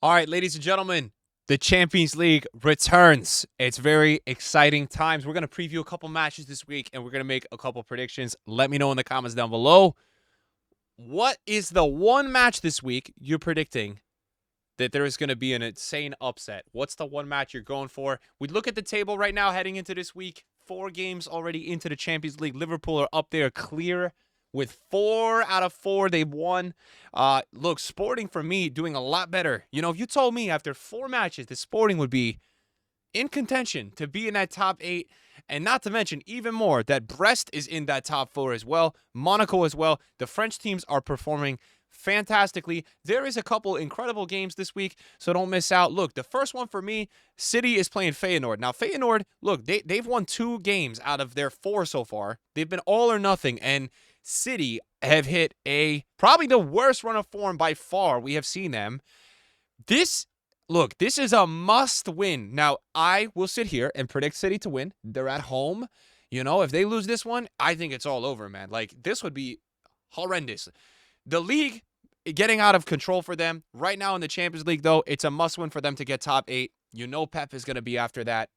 All right, ladies and gentlemen, the Champions League returns. It's very exciting times. We're going to preview a couple matches this week and we're going to make a couple predictions. Let me know in the comments down below. What is the one match this week you're predicting that there is going to be an insane upset? What's the one match you're going for? We look at the table right now heading into this week. 4 games already into the Champions League. Liverpool are up there clear with 4 out of 4 they've won. Look, Sporting for me doing a lot better. You know, if you told me after 4 matches that Sporting would be in contention to be in that top 8, and not to mention even more that Brest is in that top 4 as well, Monaco as well. The French teams are performing fantastically. There is a couple incredible games this week, so don't miss out. Look, the first one for me, City is playing Feyenoord. Now, Feyenoord, look, they've won 2 games out of their 4 so far. They've been all or nothing, and City have hit probably the worst run of form by far we have seen them. This is a must win. Now, I will sit here and predict City to win. They're at home. You know, if they lose this one, I think it's all over, man. Like, this would be horrendous. The league getting out of control for them. Right now in the Champions League, though, it's a must win for them to get top 8. You know Pep is going to be after that.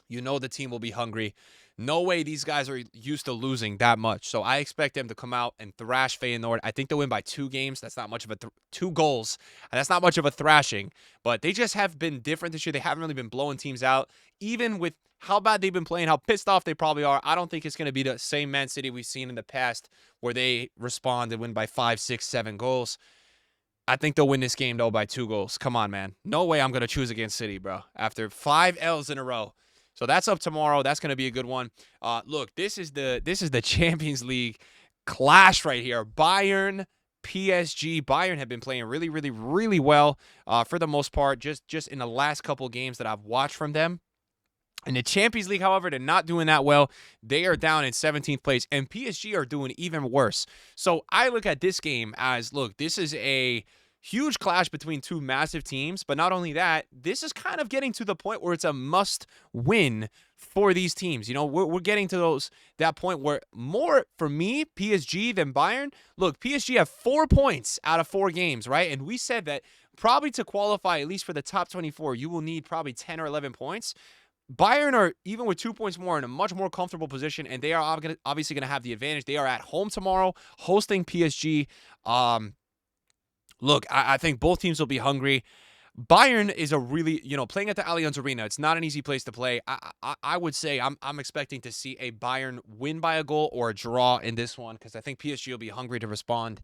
You know the team will be hungry. No way these guys are used to losing that much. So I expect them to come out and thrash Feyenoord. I think they'll win by 2 games. That's not much of 2 goals. And that's not much of a thrashing. But they just have been different this year. They haven't really been blowing teams out. Even with how bad they've been playing, how pissed off they probably are, I don't think it's going to be the same Man City we've seen in the past where they respond and win by 5, 6, 7 goals. I think they'll win this game, though, by 2 goals. Come on, man. No way I'm going to choose against City, bro. After 5 L's in a row. So that's up tomorrow. That's going to be a good one. Look, this is the Champions League clash right here. Bayern, PSG. Bayern have been playing really, really, really well for the most part. Just in the last couple of games that I've watched from them. In the Champions League, however, they're not doing that well. They are down in 17th place, and PSG are doing even worse. So I look at this game as, look, this is a huge clash between 2 massive teams, but not only that, this is kind of getting to the point where it's a must-win for these teams. You know, we're getting to that point where more, for me, PSG than Bayern. Look, PSG have 4 points out of 4 games, right? And we said that probably to qualify, at least for the top 24, you will need probably 10 or 11 points. Bayern are, even with 2 points more, in a much more comfortable position, and they are obviously going to have the advantage. They are at home tomorrow, hosting PSG. Look, I think both teams will be hungry. Bayern is a really, playing at the Allianz Arena, it's not an easy place to play. I would say I'm expecting to see a Bayern win by a goal or a draw in this one because I think PSG will be hungry to respond.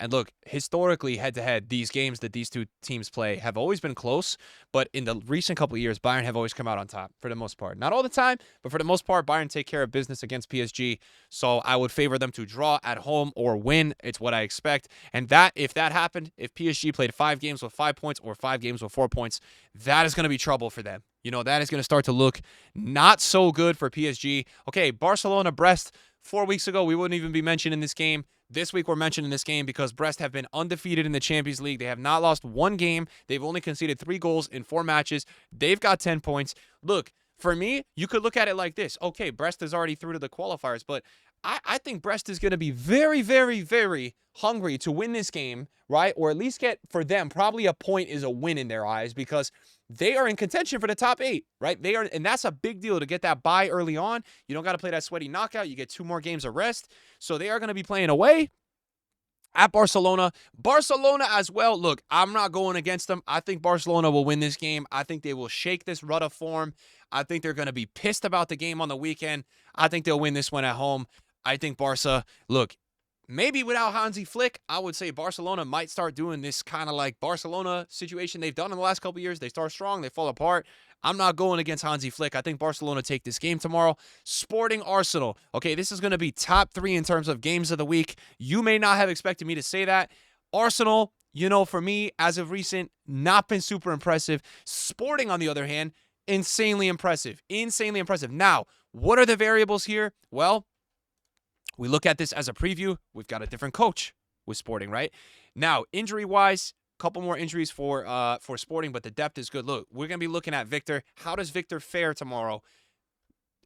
And look, historically, head-to-head, these games that these 2 teams play have always been close, but in the recent couple of years, Bayern have always come out on top for the most part. Not all the time, but for the most part, Bayern take care of business against PSG, so I would favor them to draw at home or win. It's what I expect, and that if that happened, if PSG played 5 games with 5 points or 5 games with 4 points, that is going to be trouble for them. You know, that is going to start to look not so good for PSG. Okay, Barcelona, Brest, 4 weeks ago, we wouldn't even be mentioning this game. This week, we're mentioning this game because Brest have been undefeated in the Champions League. They have not lost 1 game. They've only conceded 3 goals in 4 matches. They've got 10 points. Look, for me, you could look at it like this. Okay, Brest is already through to the qualifiers, but I think Brest is going to be very, very, very hungry to win this game, right? Or at least get, for them, probably a point is a win in their eyes because they are in contention for the top 8, right? They are, and that's a big deal to get that bye early on. You don't got to play that sweaty knockout. You get 2 more games of rest. So they are going to be playing away at Barcelona. Barcelona as well. Look, I'm not going against them. I think Barcelona will win this game. I think they will shake this rut of form. I think they're going to be pissed about the game on the weekend. I think they'll win this one at home. I think Barca, look, maybe without Hansi Flick, I would say Barcelona might start doing this kind of like Barcelona situation they've done in the last couple of years. They start strong, they fall apart. I'm not going against Hansi Flick. I think Barcelona take this game tomorrow. Sporting Arsenal. Okay, this is going to be top 3 in terms of games of the week. You may not have expected me to say that. Arsenal, for me, as of recent, not been super impressive. Sporting, on the other hand, insanely impressive. Insanely impressive. Now, what are the variables here? Well, we look at this as a preview. We've got a different coach with Sporting, right? Now, injury-wise, a couple more injuries for Sporting, but the depth is good. Look, we're going to be looking at Victor. How does Victor fare tomorrow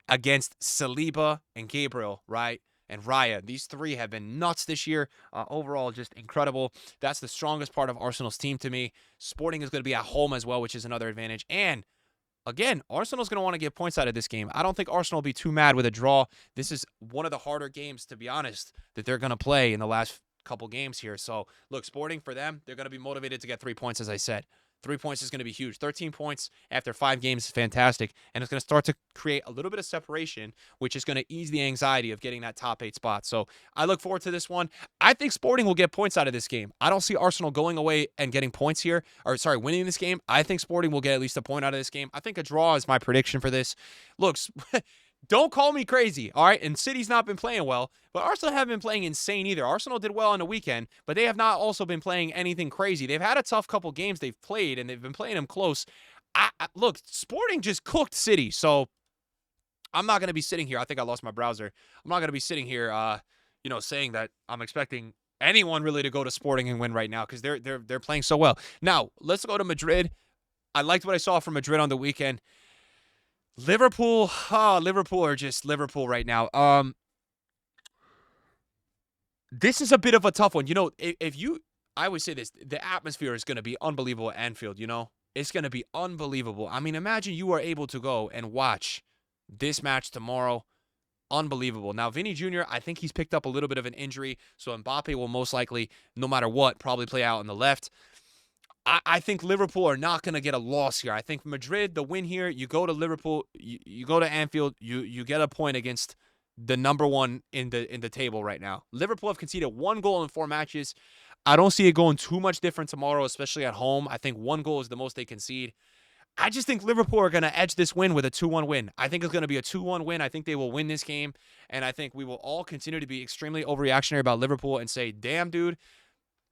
against Saliba and Gabriel, right? and Raya. These three have been nuts this year. Overall, just incredible. That's the strongest part of Arsenal's team to me. Sporting is going to be at home as well, which is another advantage. And again, Arsenal's going to want to get points out of this game. I don't think Arsenal will be too mad with a draw. This is one of the harder games, to be honest, that they're going to play in the last couple games here. So, look, Sporting, for them, they're going to be motivated to get 3 points, as I said. 3 points is going to be huge. 13 points after 5 games is fantastic, and it's going to start to create a little bit of separation, which is going to ease the anxiety of getting that top 8 spot. So I look forward to this one. I think Sporting will get points out of this game. I don't see Arsenal going away and getting points here, winning this game. I think Sporting will get at least a point out of this game. I think a draw is my prediction for this. Look, don't call me crazy, all right? And City's not been playing well, but Arsenal haven't been playing insane either. Arsenal did well on the weekend, but they have not also been playing anything crazy. They've had a tough couple games they've played, and they've been playing them close. Look, Sporting just cooked City, so I'm not going to be sitting here. I think I lost my browser. I'm not going to be sitting here, saying that I'm expecting anyone really to go to Sporting and win right now because they're playing so well. Now, let's go to Madrid. I liked what I saw from Madrid on the weekend. Liverpool are just Liverpool right now. This is a bit of a tough one. I would say this, the atmosphere is going to be unbelievable at Anfield, It's going to be unbelievable. I mean, imagine you are able to go and watch this match tomorrow. Unbelievable. Now, Vinny Jr., I think he's picked up a little bit of an injury, so Mbappe will most likely, no matter what, probably play out on the left. I think Liverpool are not going to get a loss here. I think Madrid, the win here, you go to Liverpool, you go to Anfield, you get a point against the number one in the table right now. Liverpool have conceded 1 goal in 4 matches. I don't see it going too much different tomorrow, especially at home. I think 1 goal is the most they concede. I just think Liverpool are going to edge this win with a 2-1 win. I think it's going to be a 2-1 win. I think they will win this game, and I think we will all continue to be extremely overreactionary about Liverpool and say, damn, dude.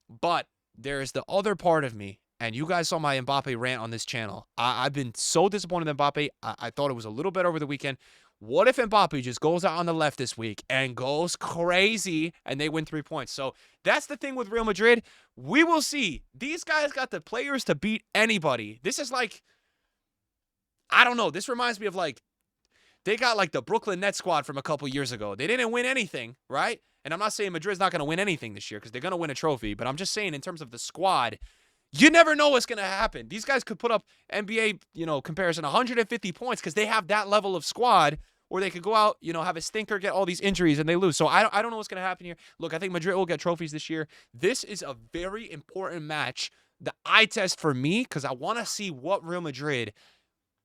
But there is the other part of me. And you guys saw my Mbappe rant on this channel. I've been so disappointed in Mbappe. I thought it was a little better over the weekend. What if Mbappe just goes out on the left this week and goes crazy and they win 3 points? So that's the thing with Real Madrid. We will see. These guys got the players to beat anybody. This is like, I don't know. This reminds me of they got the Brooklyn Nets squad from a couple years ago. They didn't win anything, right? And I'm not saying Madrid's not going to win anything this year because they're going to win a trophy. But I'm just saying in terms of the squad, you never know what's going to happen. These guys could put up NBA, comparison 150 points because they have that level of squad, or they could go out, have a stinker, get all these injuries, and they lose. So I don't know what's going to happen here. Look, I think Madrid will get trophies this year. This is a very important match, the eye test for me, because I want to see what Real Madrid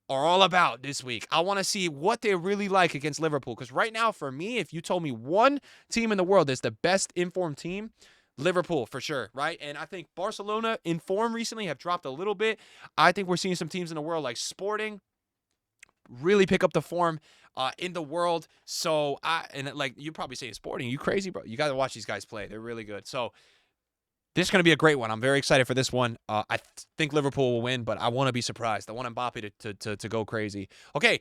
are all about this week. I want to see what they really like against Liverpool, because right now, for me, if you told me one team in the world that's the best informed team, Liverpool, for sure, right? And I think Barcelona, in form recently, have dropped a little bit. I think we're seeing some teams in the world like Sporting really pick up the form in the world. So, you probably say, Sporting, you crazy, bro? You got to watch these guys play. They're really good. So, this is going to be a great one. I'm very excited for this one. I think Liverpool will win, but I want to be surprised. I want Mbappe to go crazy. Okay,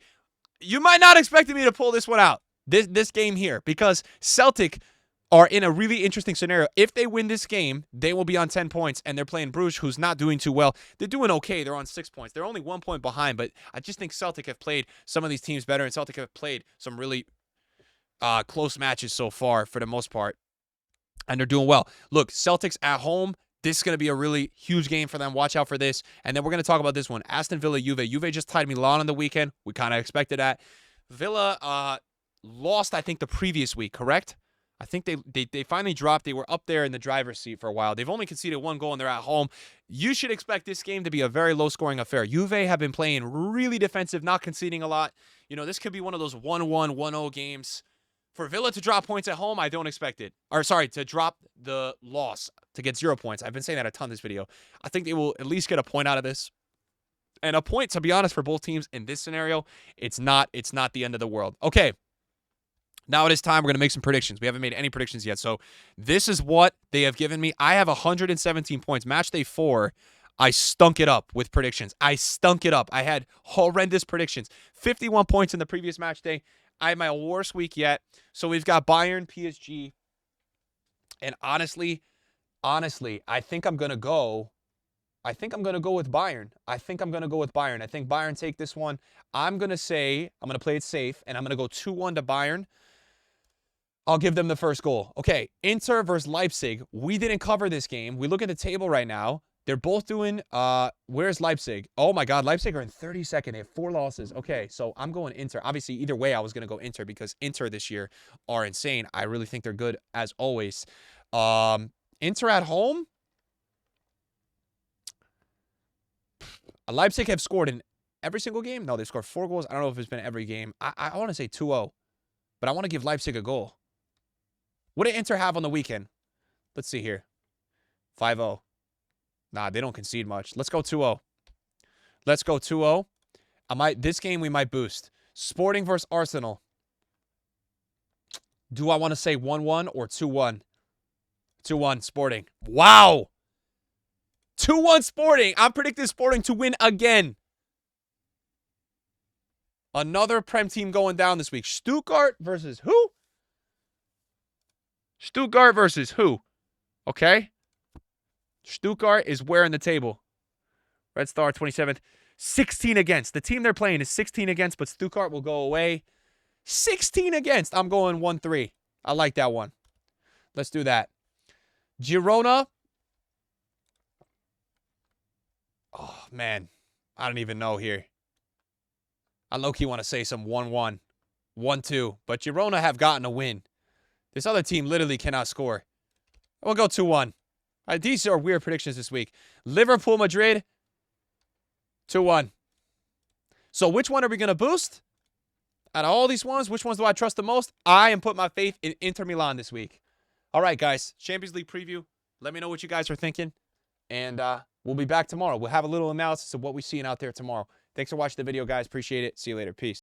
you might not expect me to pull this one out, this game here, because Celtic are in a really interesting scenario. If they win this game, they will be on 10 points, and they're playing Brugge, who's not doing too well. They're doing okay. They're on 6 points. They're only 1 point behind, but I just think Celtic have played some of these teams better, and Celtic have played some really close matches so far for the most part, and they're doing well. Look, Celtics at home. This is going to be a really huge game for them. Watch out for this. And then we're going to talk about this one. Aston Villa, Juve. Juve just tied Milan on the weekend. We kind of expected that. Villa lost, I think, the previous week, correct? I think they finally dropped. They were up there in the driver's seat for a while. They've only conceded 1 goal, and they're at home. You should expect this game to be a very low-scoring affair. Juve have been playing really defensive, not conceding a lot. This could be one of those 1-1, 1-0 games. For Villa to drop points at home, I don't expect it. To drop the loss, to get 0 points. I've been saying that a ton this video. I think they will at least get a point out of this. And a point, to be honest, for both teams in this scenario, it's not the end of the world. Okay. Now it is time. We're going to make some predictions. We haven't made any predictions yet. So this is what they have given me. I have 117 points. Matchday 4, I stunk it up with predictions. I stunk it up. I had horrendous predictions. 51 points in the previous match day. I had my worst week yet. So we've got Bayern, PSG. And honestly, I think I'm going to go with Bayern. I think Bayern take this one. I'm going to play it safe, and I'm going to go 2-1 to Bayern. I'll give them the first goal. Okay, Inter versus Leipzig. We didn't cover this game. We look at the table right now. They're both doing, where's Leipzig? Oh my God, Leipzig are in 32nd. They have 4 losses. Okay, so I'm going Inter. Obviously, either way, I was going to go Inter because Inter this year are insane. I really think they're good as always. Inter at home. Leipzig have scored in every single game. No, they've scored 4 goals. I don't know if it's been every game. I want to say 2-0, but I want to give Leipzig a goal. What did Inter have on the weekend? Let's see here. 5-0. Nah, they don't concede much. Let's go 2-0. Let's go 2-0. This game we might boost. Sporting versus Arsenal. Do I want to say 1-1 or 2-1? 2-1 Sporting. Wow. 2-1 Sporting. I'm predicting Sporting to win again. Another Prem team going down this week. Stuttgart versus who? Stuttgart versus who? Okay. Stuttgart is where in the table? Red Star 27th. 16 against. The team they're playing is 16 against, but Stuttgart will go away. 16 against. I'm going 1-3. I like that one. Let's do that. Girona. Oh, man. I don't even know here. I low-key want to say some 1-1. 1-2. But Girona have gotten a win. This other team literally cannot score. We'll go 2-1. These are weird predictions this week. Liverpool, Madrid. 2-1. So which one are we going to boost? Out of all these ones, which ones do I trust the most? I am putting my faith in Inter Milan this week. All right, guys. Champions League preview. Let me know what you guys are thinking. And we'll be back tomorrow. We'll have a little analysis of what we're seeing out there tomorrow. Thanks for watching the video, guys. Appreciate it. See you later. Peace.